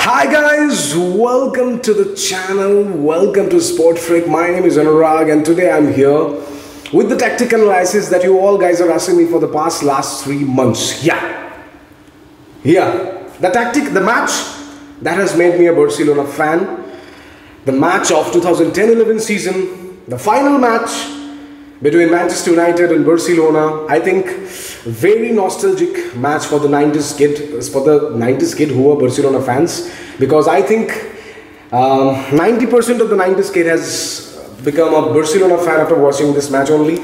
Hi guys, welcome to the channel, welcome to Sport Freak. My name is Anurag and today I'm here with the tactical analysis that you all guys are asking me for the last 3 months. The match that has made me a Barcelona fan, the match of 2010-11 season, the final match between Manchester United and Barcelona. I think very nostalgic match for the 90s kid who are Barcelona fans, because I think 90% of the 90s kid has become a Barcelona fan after watching this match only,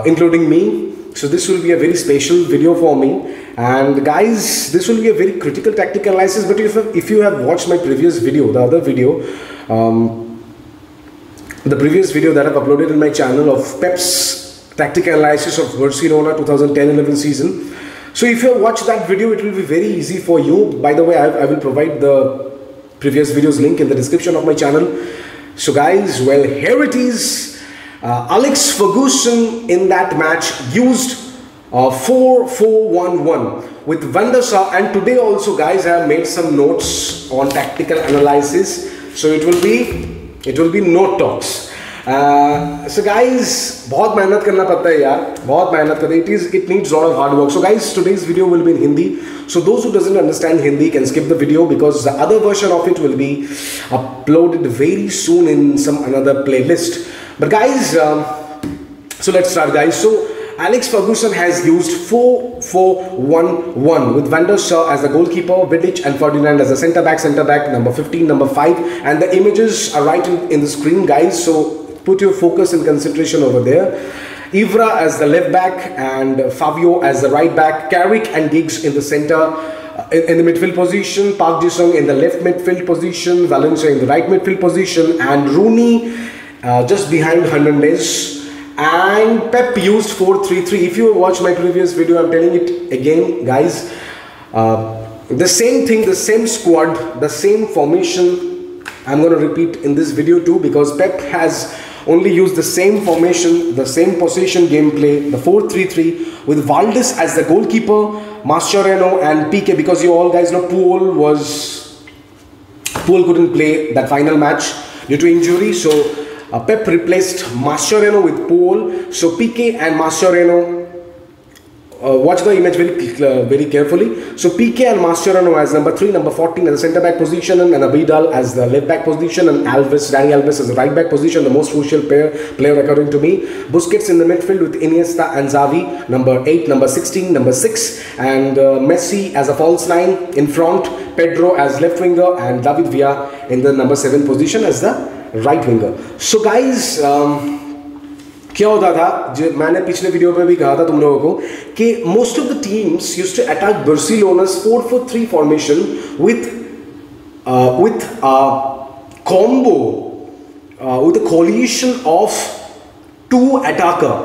including me. So this will be a very special video for me, and guys, this will be a very critical tactical analysis. But if you have watched my previous video, the previous video that I've uploaded in my channel of Pep's tactical analysis of Barcelona 2010-11 season. So if you have watched that video, it will be very easy for you. By the way, I will provide the previous videos link in the description of my channel. So guys, well, here it is. Alex Ferguson in that match used 4-4-1-1 with Van der Sar, and today also guys I have made some notes on tactical analysis. So it will be note talks. So guys, बहुत मेहनत करना पड़ता है यार, बहुत मेहनत करते. It needs a lot of hard work. So guys, today's video will be in Hindi. So those who doesn't understand Hindi can skip the video, because the other version of it will be uploaded very soon in some another playlist. But guys, so let's start guys. So Alex Ferguson has used 4-4-1-1 with Van der Sar as the goalkeeper, Vidic and Ferdinand as the centre back, number 15, number 5, and the images are right in the screen guys, so put your focus and concentration over there. Evra as the left back and Fabio as the right back, Carrick and Giggs in the centre, in the midfield position, Park Ji-sung in the left midfield position, Valencia in the right midfield position, and Rooney just behind Hernandez. And Pep used 4-3-3. If you watch my previous video, I'm telling it again guys, the same thing, the same squad, the same formation I'm going to repeat in this video too, because Pep has only used the same formation, the same possession gameplay, the 4-3-3 with Valdés as the goalkeeper, Mascherano and Piqué, because you all guys know Puyol couldn't play that final match due to injury. So Pep replaced Mascherano with Puyol. So Piqué and Mascherano, watch the image very carefully. So Piqué and Mascherano as number 3, number 14 as the centre back position, and Abidal as the left back position, and Dani Alves as the right back position, the most crucial player according to me. Busquets in the midfield with Iniesta and Xavi, number 8, number 16, number 6, and Messi as a false 9 in front, Pedro as left winger, and David Villa in the number 7 position as the right winger. So guys, क्या होता था, जो मैंने पिछले video में भी कहा था तुम लोगों को, कि most of the teams used to attack Barcelona's 4-4-3 formation with a coalition of 2 attacker,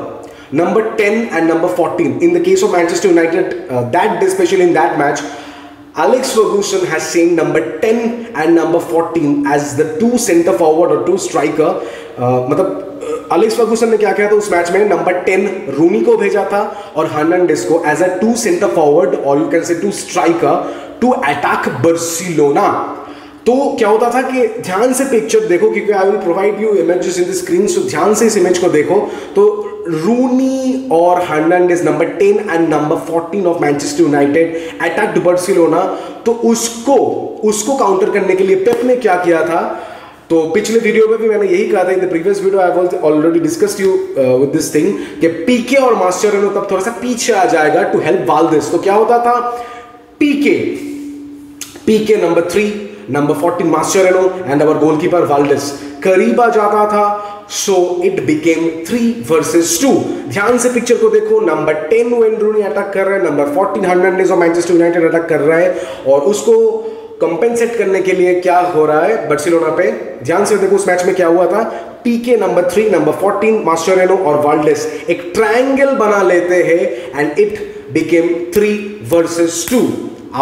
number 10 and number 14. In the case of Manchester United, especially in that match, Alex Ferguson has seen number 10 and number 14 as the 2 centre forward or 2 striker. Alex Ferguson ने क्या किया था उस match में, number 10 रूनी को भेजा था और हर्नांडेज को एज अ 2 सेंटर फॉरवर्ड और you can say 2 striker to attack Barcelona. तो क्या होता था कि ध्यान से पिक्चर देखो, क्योंकि I will provide you images in the screen, so ध्यान से इस इमेज को देखो. तो रूनी और Hernandez number 10 and number 14 of Manchester United attacked Barcelona. तो उसको काउंटर करने के लिए पेप ने क्या किया था, तो पिछले वीडियो में भी मैंने यही कहा था, in the previous video I was already discussed you with this thing, कि पीके और मास्चेरानो तब थोड़ा सा पीछे आ जाएगा टू हेल्प वाल्देस. तो क्या होता था, PK number 3, number 14 Mascherano and our goalkeeper Valdes करीब आ जाता था. So it became 3 versus 2. ध्यान से पिक्चर को देखो, नंबर 10 वेन रूनी अटैक कर रहे हैं, नंबर 14 हर्नांडेज और मैनचेस्टर यूनाइटेड अटैक कर रहे हैं, और उसको कंपेंसेट करने के लिए क्या हो रहा है बार्सिलोना पे. ध्यान से देखो उस मैच में क्या हुआ था, पीके नंबर 3, नंबर 14 मास्चेरानो और वाल्डेस एक ट्रायंगल बना लेते हैं and it became 3 versus 2.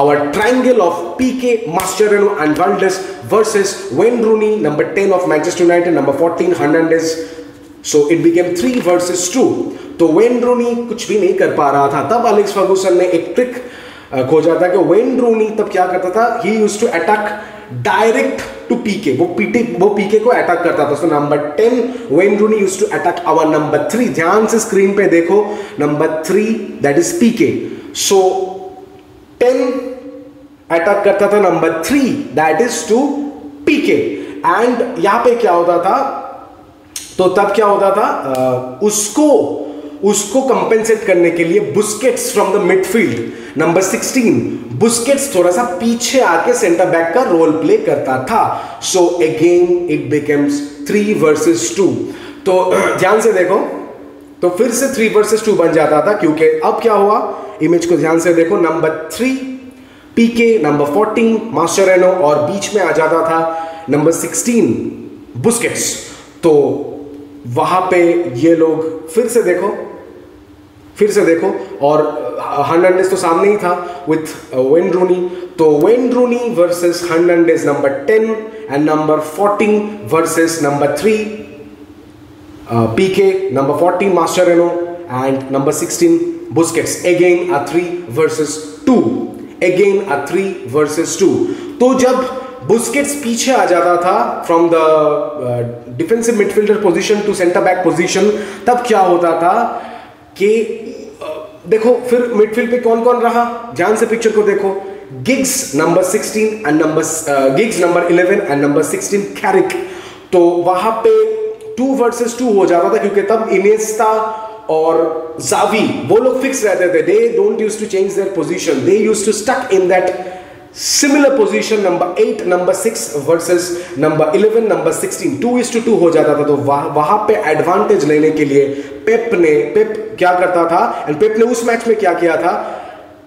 Our triangle of Piqué, Mascherano and Valdés versus Wayne Rooney, number 10 of Manchester United, number 14 Hernandez. So it became 3 versus 2. तो Wayne Rooney कुछ भी नहीं कर पा रहा था. तब एलेक्स फर्गूसन ने एक ट्रिक खो जाता कि वेन रूनी तब क्या करता था, he used to attack direct to PK, वो पीके को अटैक करता था. So number 10 Wayne Rooney used to attack our number 3. ध्यान से स्क्रीन पे देखो, number 3 that is PK. So 10 attack करता था number 3 that is to PK. And यहां पे क्या होता था, तो तब क्या होता था, उसको कंपेंसेट करने के लिए Busquets from the midfield number 16, Busquets थोड़ा सा पीछे आके सेंटर बैक का रोल प्ले करता था. So again it becomes 3 versus 2. तो ध्यान से देखो, तो फिर से 3 वर्सेस 2 बन जाता था, क्योंकि अब क्या हुआ, इमेज को ध्यान से देखो, नंबर 3 पीके, नंबर 14 मास्चेरेनो, और बीच में आ जाता था नंबर 16 बुस्केट्स. तो वहां पे ये लोग फिर से देखो, और हर्नांडेज तो सामने ही था विथ वेन रूनी. तो Wayne Rooney versus Hernandez number 10 and number 14 versus number 3 PK, number 14 Mascherano and number 16 Busquets. Again a 3 versus 2. तो जब बुस्केट्स पीछे आ जाता था from the defensive midfielder position to centre back position, तब क्या होता था कि देखो फिर मिडफील्ड पे कौन कौन रहा, ध्यान से पिक्चर को देखो. Gigs number 16 and gigs number 11 and number 16 Carrick. तो वहां पे 2 वर्सेस 2 हो जाता था, क्योंकि तब इनिएस्टा और जावी वो लोग फिक्स रहते थे. They don't use to change their position, they use to stuck in that similar position. Number 8 number 6 versus number 11 number 16, 2:2 हो जाता था. तो वहां पे एडवांटेज लेने के लिए पेप क्या करता था, एंड पेप ने उस मैच में क्या किया था,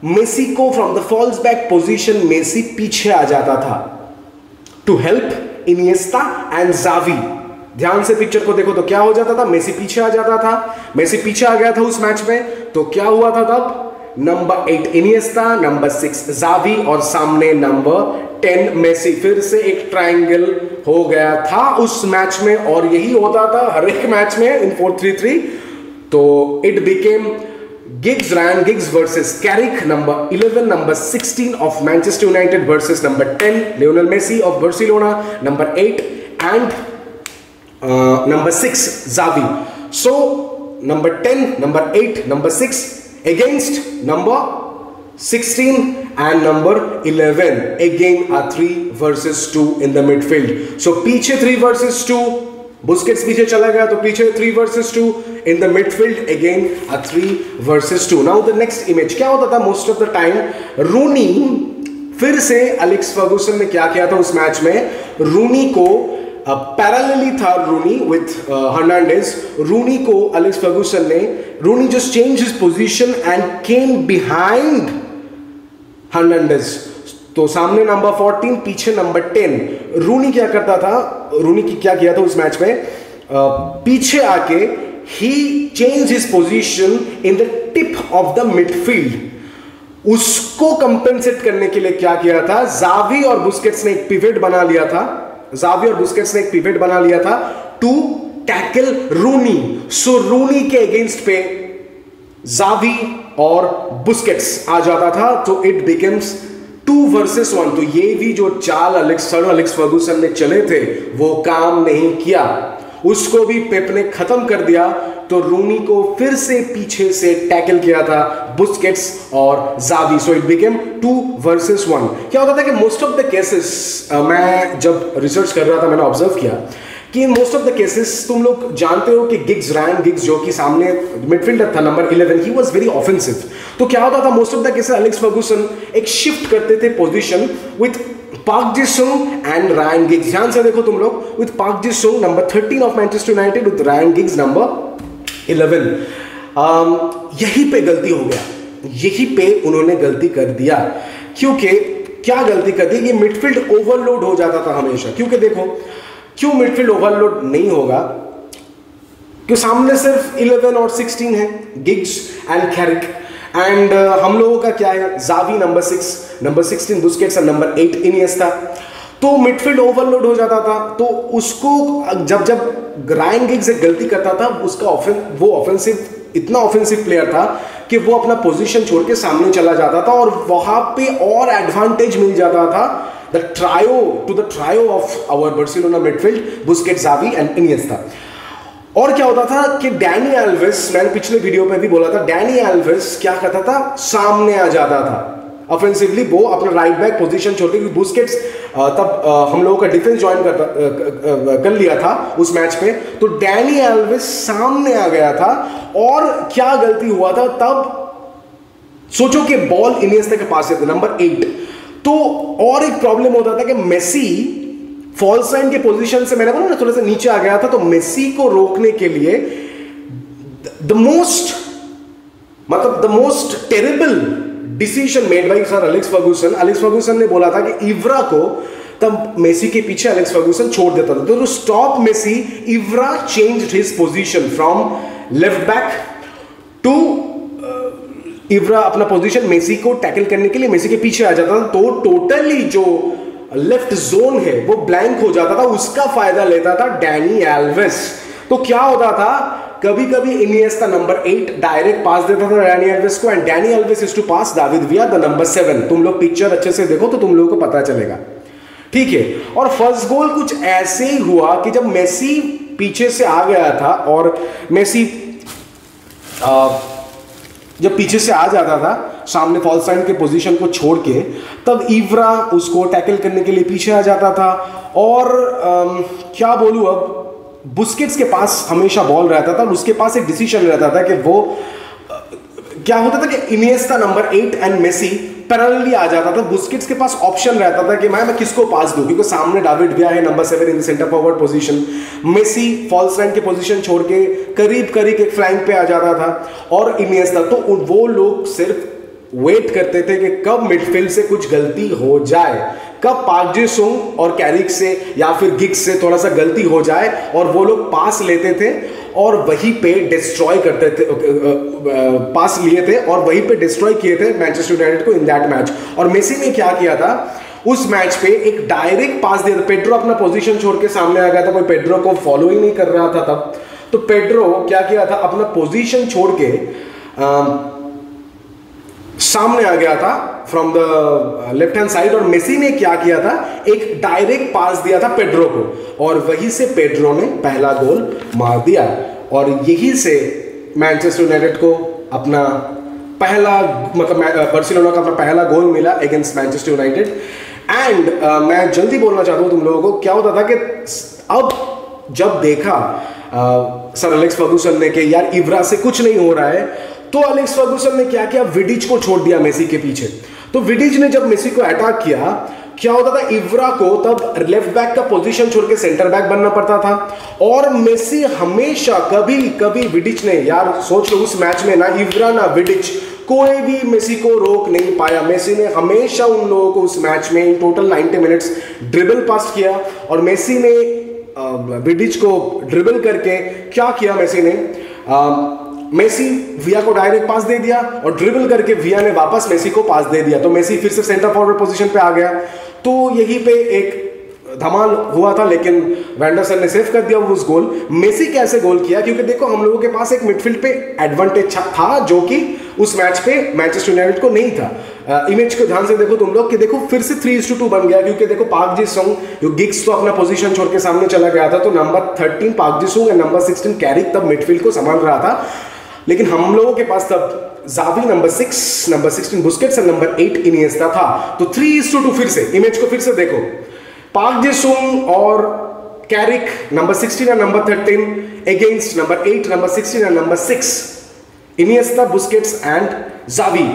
मेसी को from the false back position Messi पीछे आ जाता था to help Iniesta and Xavi. ध्यान से पिक्चर को देखो, तो क्या हो जाता था, मेसी पीछे आ जाता था. मेसी पीछे आ गया था उस मैच में, तो क्या हुआ था तब, नंबर 8 इनिएस्टा, नंबर 6 जावी, और सामने नंबर 10 मेसी. फिर से एक ट्रायंगल हो गया था उस मैच में, और यही होता था हर एक मैच में इन 4-3-3. तो it became Ryan Giggs versus Carrick, number 11, number 16 of Manchester United versus number 10 Lionel Messi of Barcelona, number 8 and number 6 Xavi. So number 10, number 8, number 6 against number 16 and number 11. Again a 3 versus 2 in the midfield. So पीछे 3 versus 2, Busquets पीछे चला गया तो पीछे 3 versus 2 in the midfield. Again a 3 versus 2. Now the next image क्या होता था, most of the time रूनी, फिर से एलेक्स फर्गूसन ने क्या किया था उस मैच में, रूनी को पैरेलली था रूनी विथ हर्नांडेज. रूनी को एलेक्स फर्गूसन ने, Rooney just change his position and came behind Hernandez. तो सामने नंबर 14, पीछे नंबर 10. रूनी क्या करता था, रूनी की क्या किया था उस मैच में, पीछे आके he change his position in the tip of the midfield. उसको कंपेंसेट करने के लिए क्या किया था, जावी और बुस्केट्स ने एक पिवट बना लिया था, टू टैकल रूनी. सो रूनी के अगेंस्ट पे जावी और बुस्केट्स आ जाता था. तो इट बिकम्स 2 versus 1. तो ये भी जो चाल एलेक्स फर्गूसन ने चले थे वो काम नहीं किया, उसको भी पेप ने खत्म कर दिया. तो रूनी को फिर से पीछे से टैकल किया था बुस्केट्स और Xavi. So it became 2 versus 1. क्या होता था कि मोस्ट ऑफ द केसेस, मैं जब रिसर्च कर रहा था मैंने ऑब्जर्व किया कि मोस्ट ऑफ द केसेस तुम लोग जानते हो कि रायन गिग्स जो कि सामने मिडफील्डर था number 11, he was very offensive. तो क्या होता था, most of the cases Alex Ferguson एक शिफ्ट करते थे position with Park Ji sung and Ryan Giggs. ध्यान से देखो तुम लोग, with Park Ji sung number 13 of Manchester United, with Ryan Giggs number 11. यहीं पे गलती हो गया, यहीं पे उन्होंने गलती कर दिया. क्योंकि क्या गलती कर दी, ये मिडफील्ड ओवरलोड हो जाता था हमेशा. क्योंकि देखो क्यों मिडफील्ड ओवरलोड नहीं होगा, क्योंकि सामने सिर्फ 11 और 16 है, गिग्स एंड कैरिक. एंड हम लोगों का क्या है, जावी नंबर 6, नंबर 16 बुस्केट्स और नंबर 8 इनिएस्टा. तो मिडफील्ड ओवरलोड हो जाता था. तो उसको जब रायन गिग्स एक गलती करता था, उसका वो ऑफेंसिव इतना ऑफेंसिव प्लेयर था कि वो अपना पोजीशन छोड़ के सामने चला जाता था और वहां पे और एडवांटेज मिल जाता था the trio of our Barcelona midfield, Busquets, Xavi and Iniesta. और क्या होता था कि डैनी एल्वेस, मैंने पिछले वीडियो पे भी बोला था, डैनी एल्वेस क्या करता था, सामने आ जाता था ऑफेंसिवली। वो अपना राइट बैक पोजीशन छोड़ते, क्योंकि बुस्केट्स तब हम लोगों का डिफेंस ज्वाइन कर लिया था उस मैच पे, तो डैनी एल्वेस सामने आ गया था। और क्या गलती हुआ था तब, सोचो कि बॉल इनिएस्टा के पास है, नंबर 8। तो और एक प्रॉब्लम होता था कि मेसी फॉल्स नाइन के पोजीशन से, मैंने बोला ना, थोड़ा सा नीचे आ गया था, तो मेसी को रोकने के लिए the most terrible decision made by sir Alex Ferguson ने बोला था कि इव्रा को, तब मेसी के पीछे एलेक्स फर्गूसन छोड़ देता था, तो stop Messi, Evra changed his position from left back to, Evra अपना पोजीशन मेसी को टैकल करने के लिए मेसी के पीछे आ जाता था, तो टोटली जो लेफ्ट जोन है वो ब्लैंक हो जाता था। उसका फायदा लेता था डैनी एल्वेस। तो क्या होता था, कभी कभी इनिएस्टा नंबर 8 डायरेक्ट पास देता था डैनी एल्वेस को, and Dani Alves is to pass David Villa the number 7। तुम लोग पिक्चर अच्छे से देखो तो तुम लोगों को पता चलेगा, ठीक है। और फर्स्ट गोल कुछ ऐसे ही हुआ कि जब मेसी पीछे से आ गया था, और मेसी जब पीछे से आ जाता था सामने फॉल्स नाइन के पोजीशन को छोड़ के, तब इव्रा उसको टैकल करने के लिए पीछे आ जाता था। और क्या बोलूं, अब बुस्केट्स के पास हमेशा बॉल रहता था, और उसके पास एक डिसीजन रहता था कि वो क्या होता था कि Iniesta number 8 and Messi parallelly आ जाता था। बुस्केट्स के पास ऑप्शन रहता था कि मैं किसको पास दूं, क्योंकि सामने दाविद विया है number 7 in the centre forward position, Messi false nine के पोजीशन छोड़ के करीब एक फ्लैंक पे आ जाता था, और इनिएस्टा, तो वो लोग सिर्फ वेट करते थे कि कब मिडफील्ड से कुछ गलती हो जाए, कब पार्क जी सुंग और कैरिक से या फिर गिग्स से थोड़ा सा गलती हो जाए, और वो लोग पास लेते थे और वहीं पे डिस्ट्रॉय करते थे, पास लिए थे और वहीं पे डिस्ट्रॉय किए थे मैनचेस्टर यूनाइटेड को इन दैट मैच। और मेसी ने क्या किया था उस मैच पे, एक डायरेक्ट पास दिया था। पेड्रो अपना पोजीशन छोड़ के सामने आ गया था, कोई पेड्रो को फॉलो ही नहीं कर रहा था तब, तो पेड्रो क्या किया था, अपना पोजीशन छोड़ के सामने आ गया था from the left hand side, और मेसी ने क्या किया था, एक डायरेक्ट पास दिया था पेड्रो को, और वहीं से पेड्रो ने पहला गोल मार दिया, और यही से मैनचेस्टर यूनाइटेड को अपना पहला, मतलब बार्सिलोना का अपना पहला गोल मिला अगेंस्ट मैनचेस्टर यूनाइटेड। एंड मैं जल्दी बोलना चाहता हूं तुम लोगों को, क्या होता था कि अब जब देखा सर एलेक्स फर्गूसन ने कि यार इव्रा से कुछ नहीं हो रहा है, तो एलेक्स फर्गूसन ने क्या किया, विडिच को छोड़ दिया मेसी के पीछे। तो विडिच ने जब मेसी को अटैक किया, क्या होता था, इव्रा को तब लेफ्ट बैक का पोजीशन छोड़ के सेंटर बैक बनना पड़ता था, और मेसी हमेशा कभी विडिच ने, यार सोच लो उस मैच में ना इव्रा ना विडिच, कोई भी मेसी को रोक नहीं पाया। मेसी ने हमेशा उन लोगों को उस मैच में इन टोटल 90 मिनट्स ड्रिबल पास किया, और मेसी ने विडिच को ड्रिबल करके क्या किया, मेसी विया को डायरेक्ट पास दे दिया, और ड्रिबल करके विया ने वापस मेसी को पास दे दिया, तो मेसी फिर से सेंटर फॉरवर्ड पोजीशन पे आ गया। तो यहीं पे एक धमाल हुआ था, लेकिन वेंडरसन ने सेव कर दिया उस गोल। मेसी कैसे गोल किया, क्योंकि देखो हम लोगों के पास एक मिडफील्ड पे एडवांटेज था, जो कि उस मैच पे मैनचेस्टर यूनाइटेड को नहीं था। इमेज को ध्यान से देखो तुम लोग, कि देखो फिर से 3:2 बन गया, क्योंकि देखो पार्क जी सुंग, गिग्स तो अपना पोजीशन छोड़ के सामने चला गया था, तो नंबर 13 पार्क जी सुंग और नंबर 16 कैरिक तब मिडफील्ड को संभाल रहा था, लेकिन हम लोगों के पास तब ज़ावी नंबर 6, नंबर 16 बुस्केट्स और नंबर 8 इनिएस्टा था। तो 3:2 फिर से, इमेज को फिर से देखो, पार्क जी सुंग और कैरिक नंबर 16 और नंबर 13 अगेंस्ट नंबर 8, नंबर 16 और number 6 Iniesta, Busquets and Xavi.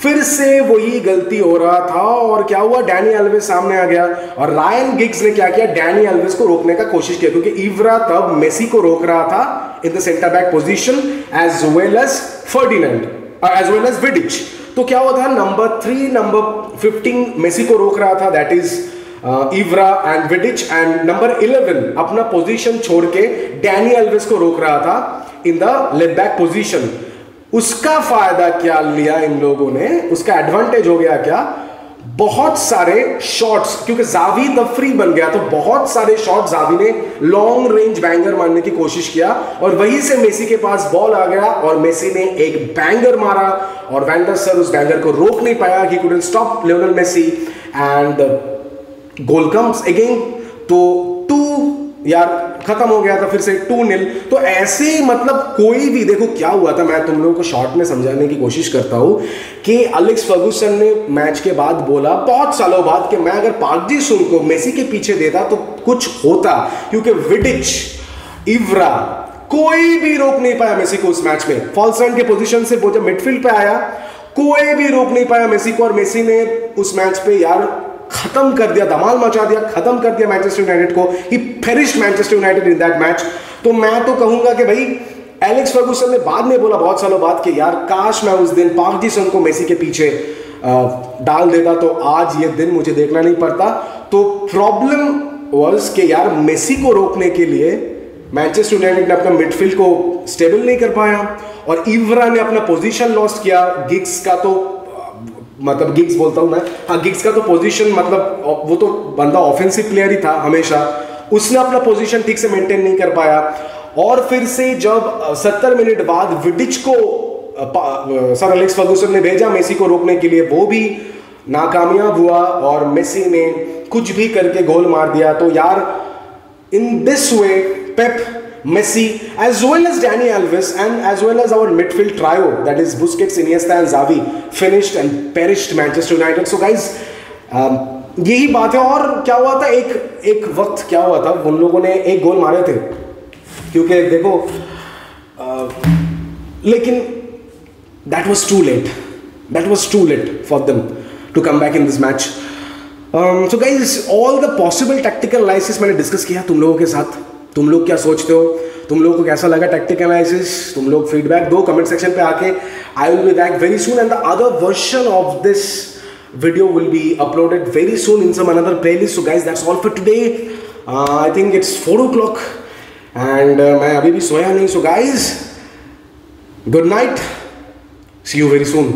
फिर से वही गलती हो रहा था, और क्या हुआ, डैनी एल्वेस सामने आ गया, और रायन गिग्स ने क्या किया, डैनी एल्वेस को रोकने का कोशिश किया, क्योंकि इव्रा तब मेसी को रोक रहा था in the centre back position as well as Ferdinand as well as Vidic. तो क्या हुआ था, नंबर 3, नंबर 15 मेसी को रोक रहा था, that is Evra and Vidic, and number 11 अपना पोजीशन छोड़ के डैनी एल्वेस को रोक रहा था in the left back position. उसका फायदा क्या लिया इन लोगों ने, उसका एडवांटेज हो गया क्या, बहुत सारे शॉट्स, क्योंकि जावी द फ्री बन गया तो बहुत सारे शॉट्स जावी ने लॉन्ग रेंज बैंगर मारने की कोशिश किया और वहीं से मेसी के पास बॉल आ गया और मेसी ने एक बैंगर मारा और वैन डर सर उस बैंगर को रोक नहीं पाया. He couldn't stop Lionel Messi and goal comes again. तो 2 यार खत्म हो गया था फिर से 2-0. तो ऐसे मतलब कोई भी, देखो क्या हुआ था, मैं तुम लोगों को शॉर्ट में समझाने की कोशिश करता हूं कि एलेक्स फर्गुसन ने मैच के बाद बोला बहुत सालों बाद कि मैं अगर पार्क जी सुन को मेसी के पीछे देता तो कुछ होता, क्योंकि विडिच, इव्रा, कोई भी रोक नहीं पाया मेसी को उस मैच में. फॉल्स नाइन के पोजीशन से वो जब मिडफील्ड पे आया कोई भी रोक नहीं पाया मेसी को और मेसी ने उस मैच पे यार खत्म कर दिया, धमाल मचा दिया, खत्म कर दिया मैनचेस्टर यूनाइटेड को. He perished Manchester United in that match. तो मैं तो कहूंगा कि भाई एलेक्स फर्गुसन ने बाद में बोला बहुत सालों बाद कि यार काश मैं उस दिन पार्क जी सन को मेसी के पीछे डाल देता तो आज ये दिन मुझे देखना नहीं पड़ता. तो प्रॉब्लम वाज कि यार मेसी को रोकने के लिए मैनचेस्टर यूनाइटेड ने अपना मिडफील्ड को स्टेबल नहीं कर पाया और इव्रा ने अपना पोजीशन लॉस्ट किया. गिग्स का तो मतलब गिग्स बोलता हूं मैं, हाँ गिग्स का तो पोजीशन मतलब वो तो बंदा ऑफेंसिव प्लेयर ही था हमेशा, उसने अपना पोजीशन ठीक से मेंटेन नहीं कर पाया. और फिर से जब 70 मिनट बाद विडिच को सर एलेक्स फर्गुसन ने भेजा मेसी को रोकने के लिए, वो भी नाकामयाब हुआ और मेसी ने कुछ भी करके गोल मार दिया. तो यार in this way Pep, Messi, as well as Dani Alves and as well as our midfield trio, that is Busquets, Iniesta and Xavi, finished and perished Manchester United. So guys, यही बात है. और क्या हुआ था, एक वक्त क्या हुआ था, उन लोगों ने एक गोल मारे थे, क्योंकि देखो लेकिन that was too late. That was too late for them to come back in this match. So guys, all the possible tactical analysis मैंने डिस्कस किया तुम लोगों के साथ. तुम लोग क्या सोचते हो, तुम लोगों को कैसा लगा टैक्टिकल एनालिसिस, तुम लोग फीडबैक दो कमेंट सेक्शन पे आके. I will be back very soon and the other version of this video will be uploaded very soon in some another playlist. So guys that's all for today. I think it's 4 o'clock and मैं अभी भी सोया नहीं. So guys good night, see you very soon.